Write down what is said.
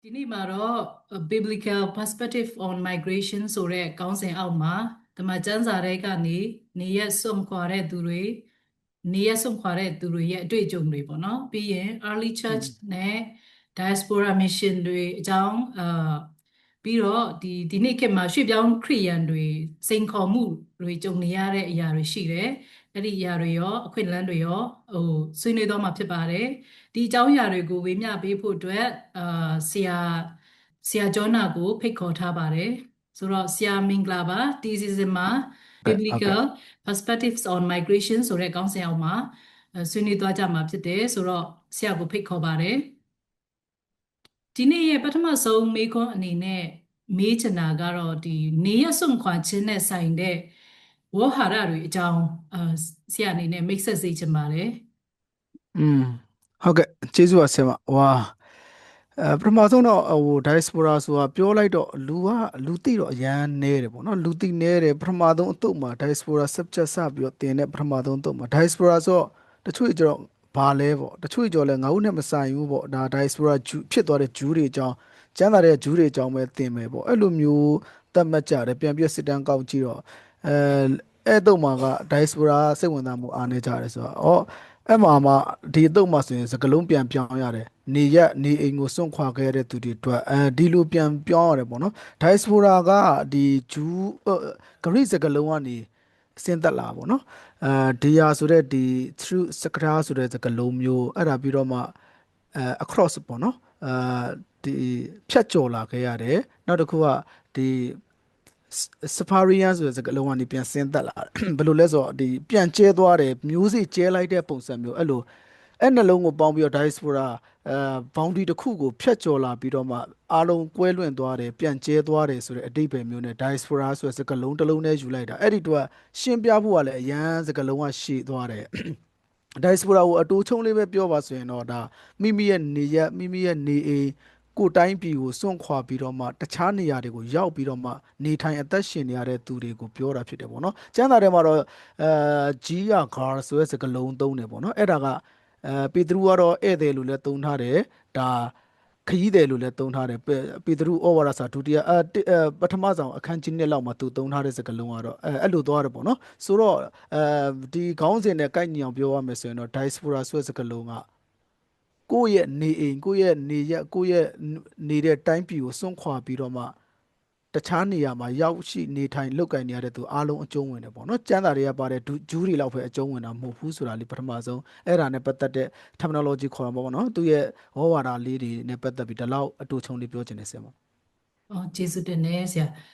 ဒီနေ့မှာတော့ biblical perspective on migration ဆိုတဲ့ခေါင်းစဉ်အောက်မှာတမန်ကျမ်းစာတွေကနေနေရစွန့်ခွာတဲ့သူတွေရဲ့အတွေ့အကြုံတွေပေါ့နော်ပြီးရင် early church နဲ့ diaspora mission တွေအကြောင်းပြီးတော့ဒီနေ့ခေတ်မှာရွှေ့ပြောင်းခရိယန်တွေစိန်ခေါ်မှုတွေကြုံနေရတဲ့အရာတွေရှိတယ်အဲ့ဒီအရာတွေရောအခွင့်အလမ်းတွေရောဆွေးနွေးတော့မှာဖြစ်ပါတယ်ဒီအကြောင်းအရာတွေကိုဝေမျှပေးဖို့အတွက်ဆရာကျောနာကိုဖိတ်ခေါ်ထားပါတယ်ဆိုတော့ဆရာမင်္ဂလာပါဒီ season မှာ biblical perspectives on migration ဆိုတဲ့ခေါင်းစဉ်အောက်မှာဆွေးနွေးသွားကြမှာဖြစ်တယ်ဆိုတော့ဆရာကိုဖိတ်ခေါ်ပါတယ်ဒီနေ့ရဲ့ပထမဆုံးမေးခွန်းအနေနဲ့မေးချင်တာကတော့ဒီနေရစွန့်ခွာခြင်းနဲ့ဆိုင်တဲ့ဝေါ်ဟာရတွေအကြောင်းဆရာအနေနဲ့မိတ်ဆက်စေချင်ပါတယ်ဟုတ်ကဲ့ကျေးဇူးပါဆရာမဝါပထမဆုံးတော့diaspora ဆိုတာပြောလိုက်တော့လူသိတော့အရန်နေတယ်ပေါ့နော်လူသိနေတယ်ပထမဆုံးအတုပ်မှာ diaspora subject စပြီးတော့တင်တဲ့ပထမဆုံးအတုပ်မှာ diaspora ဆိုတော့တချို့ကျတော့ဘာလဲပေါ့တချို့ကျော်လဲငါ့ဦးနဲ့မဆိုင်ဘူးပေါ့ဒါ diaspora ဖြစ်သွားတဲ့ဂျူးတွေအကြောင်းကျမ်းသာတဲ့ဂျူးတွေအကြောင်းပဲတင်မယ်ပေါ့အဲ့လိုမျိုးသတ်မှတ်ကြတယ်ပြန်ပြစစ်တမ်းကောက်ကြည့်တော့အဲ့တုပ်မှာက diaspora စိတ်ဝင်စားမှုအားနေကြတယ်ဆိုတော့အဲ့မှာဒီအတုပ်မှာဆိုရင်စကလုံးပြန်ပြောင်းရတယ်နေအိမ်ကိုစွန့်ခွာခဲ့တဲ့သူတွေအတွက်ဒီလိုပြန်ပြောင်းရတယ်ပေါ့နော် diaspora ကဒီဂျူးဂရိစကလုံးကနေဆင်းသက်လာပေါ့နော်ဒီယာဆိုတဲ့ဒီ through စကရာဆိုတဲ့စကလုံးမျိုးအဲ့ဒါပြီးတော့မှacross ပေါ့နော်ဒီဖြတ်ကျော်လာခဲ့ရတယ်နောက်တစ်ခုကဒီ Safarian ဆိုတဲ့စကားလုံးကနေပြန်ဆင်းသက်လာဘယ်လိုလဲဆိုတော့ဒီပြန်ကျဲသွားတယ်မျိုးစေ့ကျဲလိုက်တဲ့ပုံစံမျိုးအဲ့လိုအဲ့နှလုံးကိုပေါင်းပြီးတော့ diaspora boundary တစ်ခုကိုဖျက်ကျော်လာပြီးတော့မှအားလုံးကွဲလွင့်သွားတယ်ပြန်ကျဲသွားတယ်ဆိုတဲ့အဓိပ္ပာယ်မျိုးနဲ့ diaspora ဆိုတဲ့စကားလုံးတစ်လုံးနဲ့ယူလိုက်တာအဲ့ဒီတော့ရှင်းပြဖို့ကလည်းအရန်စကားလုံးကရှည်သွားတယ် diaspora ကိုအတူချုံလေးပဲပြောပါဆိုရင်တော့ဒါမိမိရဲ့နေရမိမိရဲ့နေအိမ်ကိုတိုင်းပြည်ကိုစွန့်ခွာပြီးတော့မှတခြားနေရာတွေကိုရောက်ပြီးတော့မှနေထိုင်အသက်ရှင်နေရတဲ့သူတွေကိုပြောတာဖြစ်တယ်ပေါ့နော်ကျမ်းစာထဲမှာတော့ကြီးရဂါဆိုတဲ့စကားလုံးသုံးတယ်ပေါ့နော်အဲ့ဒါကပေတရုကတော့ဧည့်သည်လို့လည်းသုံးထားတယ်ဒါခရီးတယ်လို့လည်းသုံးထားတယ်ပေတရုဩဝါဒစာဒုတိယပထမဆုံးအခန်းကြီး1လောက်မှာသူသုံးထားတဲ့စကားလုံးကတော့အဲ့လိုသွားတယ်ပေါ့နော်ဆိုတော့ဒီခေါင်းစဉ်နဲ့ကိုက်ညီအောင်ပြောရမယ်ဆိုရင်တော့ diaspora ဆိုတဲ့စကားလုံးကကိုယ့်ရဲ့နေအိမ်ကိုယ့်ရဲ့နေရက်ကိုယ့်ရဲ့နေတဲ့တိုင်းပြည်ကိုစွန့်ခွာပြီးတော့မှတခြားနေရာမှာရောက်ရှိနေထိုင်လုပ်ကိုင်နေရတဲ့သူအားလုံးအကျုံးဝင်တယ်ပေါ့နော်ကျမ်းစာတွေကပါတဲ့ဂျူးတွေလောက်ပဲအကျုံးဝင်တာမဟုတ်ဘူးဆိုတာလေးပထမဆုံးအဲ့ဒါနဲ့ပတ်သက်တဲ့ terminology ခေါ်တာပေါ့နော်သူရဲ့ဟောဝါဒလေးတွေနဲ့ပတ်သက်ပြီးဒီလောက်အတူချုံလေးပြောချင်နေစမ်းပါကျေးဇူးတင်နေဆရာ